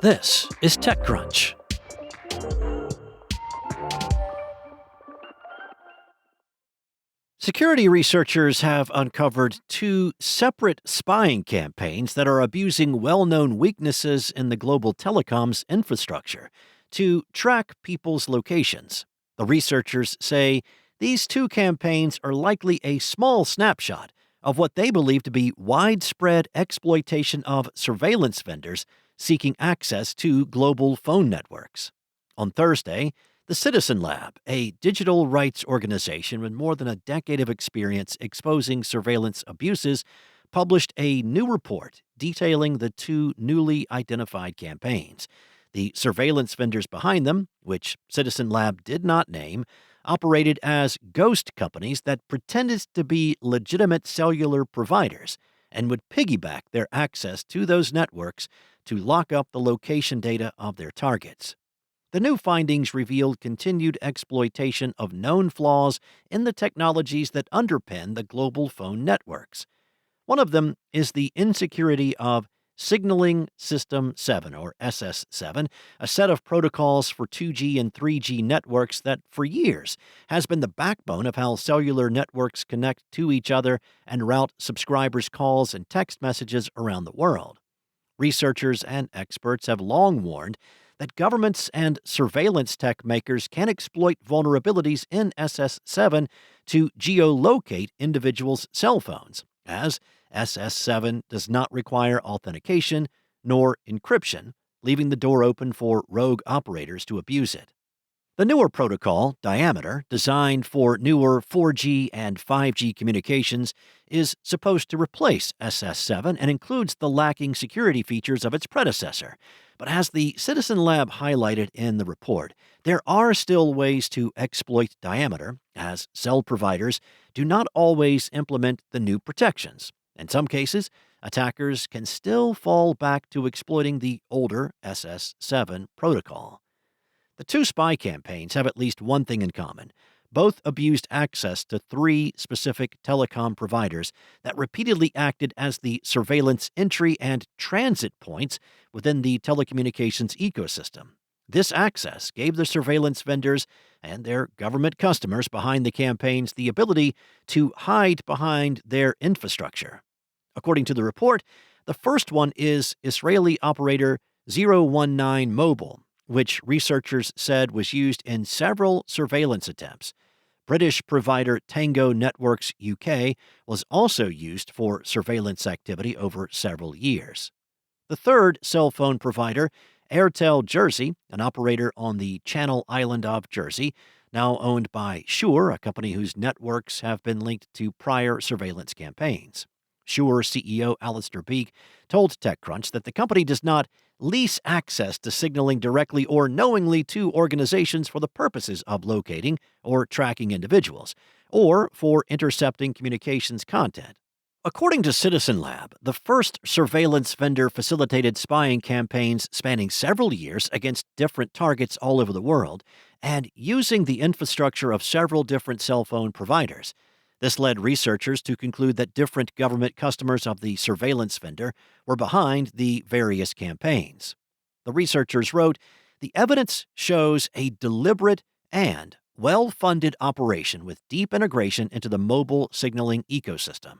This is TechCrunch. Security researchers have uncovered two separate spying campaigns that are abusing well-known weaknesses in the global telecoms infrastructure to track people's locations. The researchers say these two campaigns are likely a small snapshot of what they believe to be widespread exploitation of surveillance vendors seeking access to global phone networks. On Thursday, the Citizen Lab, a digital rights organization with more than a decade of experience exposing surveillance abuses, published a new report detailing the two newly identified campaigns. The surveillance vendors behind them, which Citizen Lab did not name, operated as ghost companies that pretended to be legitimate cellular providers and would piggyback their access to those networks to lock up the location data of their targets. The new findings revealed continued exploitation of known flaws in the technologies that underpin the global phone networks. One of them is the insecurity of Signaling System 7, or SS7, a set of protocols for 2G and 3G networks that, for years, has been the backbone of how cellular networks connect to each other and route subscribers' calls and text messages around the world. Researchers and experts have long warned that governments and surveillance tech makers can exploit vulnerabilities in SS7 to geolocate individuals' cell phones, as SS7 does not require authentication nor encryption, leaving the door open for rogue operators to abuse it. The newer protocol, Diameter, designed for newer 4G and 5G communications, is supposed to replace SS7 and includes the lacking security features of its predecessor. But as the Citizen Lab highlighted in the report, there are still ways to exploit Diameter, as cell providers do not always implement the new protections. In some cases, attackers can still fall back to exploiting the older SS7 protocol. The two spy campaigns have at least one thing in common. Both abused access to three specific telecom providers that repeatedly acted as the surveillance entry and transit points within the telecommunications ecosystem. This access gave the surveillance vendors and their government customers behind the campaigns the ability to hide behind their infrastructure. According to the report, the first one is Israeli operator 019 Mobile, which researchers said was used in several surveillance attempts. British provider Tango Networks UK was also used for surveillance activity over several years. The third cell phone provider, Airtel Jersey, an operator on the Channel Island of Jersey, now owned by Shure, a company whose networks have been linked to prior surveillance campaigns. Shure CEO Alistair Beek told TechCrunch that the company does not lease access to signaling directly or knowingly to organizations for the purposes of locating or tracking individuals, or for intercepting communications content. According to Citizen Lab, the first surveillance vendor facilitated spying campaigns spanning several years against different targets all over the world and using the infrastructure of several different cell phone providers. This led researchers to conclude that different government customers of the surveillance vendor were behind the various campaigns. The researchers wrote, "The evidence shows a deliberate and well-funded operation with deep integration into the mobile signaling ecosystem."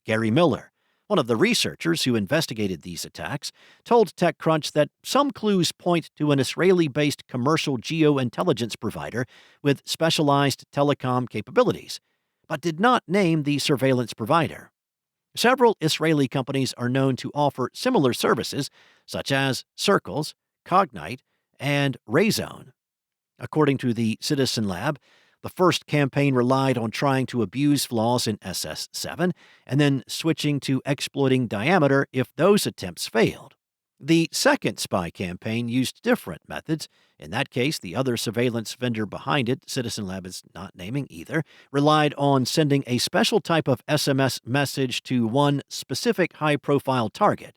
Gary Miller, one of the researchers who investigated these attacks, told TechCrunch that some clues point to an Israeli-based commercial geointelligence provider with specialized telecom capabilities, but did not name the surveillance provider. Several Israeli companies are known to offer similar services, such as Circles, Cognite, and Rayzone. According to the Citizen Lab, the first campaign relied on trying to abuse flaws in SS7 and then switching to exploiting Diameter if those attempts failed. The second spy campaign used different methods. In that case, the other surveillance vendor behind it, Citizen Lab is not naming either, relied on sending a special type of SMS message to one specific high-profile target.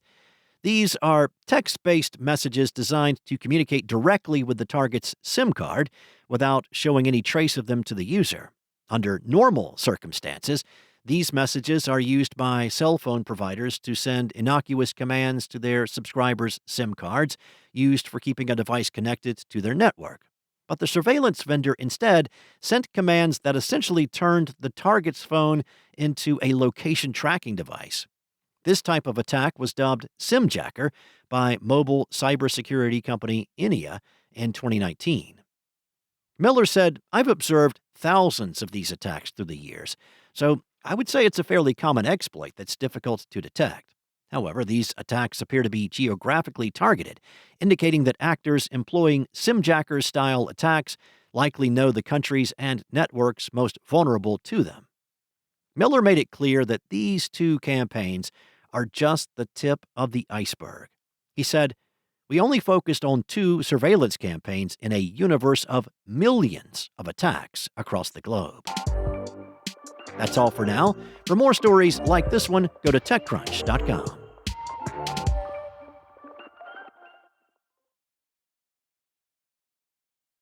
These are text-based messages designed to communicate directly with the target's SIM card without showing any trace of them to the user. Under normal circumstances, These messages are used by cell phone providers to send innocuous commands to their subscribers' SIM cards, used for keeping a device connected to their network. But the surveillance vendor instead sent commands that essentially turned the target's phone into a location tracking device. This type of attack was dubbed SIMjacker by mobile cybersecurity company Enia in 2019. Miller said, "I've observed thousands of these attacks through the years, so I would say it's a fairly common exploit that's difficult to detect. However, these attacks appear to be geographically targeted, indicating that actors employing SIMjacker-style attacks likely know the countries and networks most vulnerable to them." Miller made it clear that these two campaigns are just the tip of the iceberg. He said, "We only focused on two surveillance campaigns in a universe of millions of attacks across the globe." That's all for now. For more stories like this one, go to TechCrunch.com.